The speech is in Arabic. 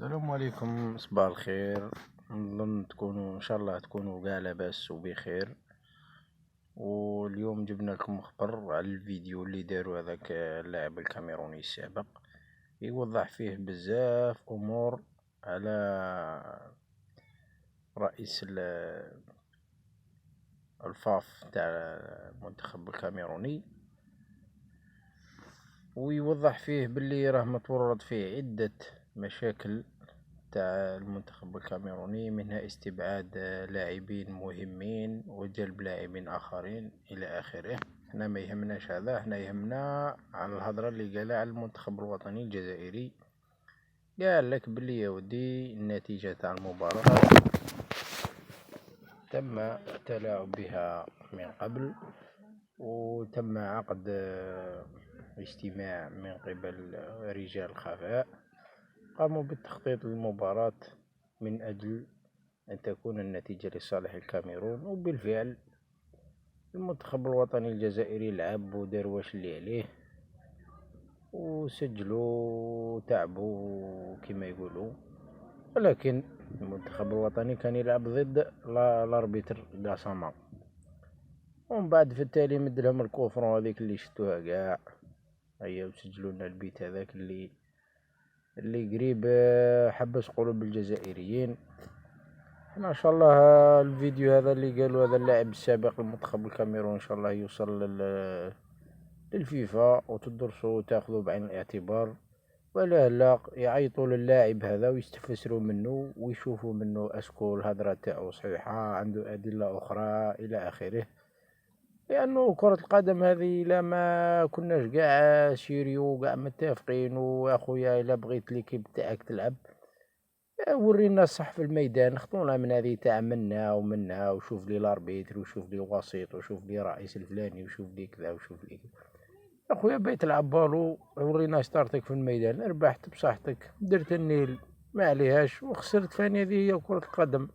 السلام عليكم، صباح الخير. نظن تكونوا ان شاء الله تكونوا كاع لاباس وبخير. واليوم جبنا لكم خبر على الفيديو اللي داروا هذاك اللاعب الكاميروني السابق، يوضح فيه بزاف امور على رئيس الفاف تاع المنتخب الكاميروني، ويوضح فيه باللي راه متورط فيه عدة مشاكل تاع المنتخب الكاميروني، منها استبعاد لاعبين مهمين وجلب لاعبين آخرين إلى آخره. احنا ما يهمناش هذا، احنا يهمنا على الهضرة اللي قالها على المنتخب الوطني الجزائري. قال لك بلي يا ودي النتيجة تاع المباراة تم التلاعب بها من قبل، وتم عقد اجتماع من قبل رجال الخفاء قاموا بالتخطيط للمباراة من أجل أن تكون النتيجة لصالح الكاميرون. وبالفعل المنتخب الوطني الجزائري لعب ودار واش اللي عليه، وسجلوا تعبوا كما يقولوا، ولكن المنتخب الوطني كان يلعب ضد الاربيتر قاسما. ومن بعد في التالي مدلهم الكوفرون هذيك اللي شتوها كاع، هيا وسجلوا لنا البيت هذاك اللي قريب حبس قلوب الجزائريين. ما شاء الله الفيديو هذا اللي قالوا هذا اللاعب السابق للمنتخب الكاميرون ان شاء الله يوصل للفيفا وتدرسوا وتاخذوا بعين الاعتبار، ولا لا يعيطوا للاعب هذا ويستفسروا منه ويشوفوا منه اسكو الهضره تاعو صحيحه، عنده ادله اخرى الى اخره. لانه كرة القدم هذه الا ما كناش كاع سيريو كاع متفقين، واخويا الا بغيت ليكيب تاعك تلعب ورينا الصح في الميدان، خطونا من هذه تاع منا ومنا وشوف لي الاربيتر وشوف لي وسيط وشوف لي رئيس الفلاني وشوف لي كذا وشوف لي كذا. اخويا بغيت تلعب بالو ورينا شطارتك في الميدان، ربحت بصحتك، درت النيل ما عليهاش، وخسرت، فاني هذه هي كرة القدم.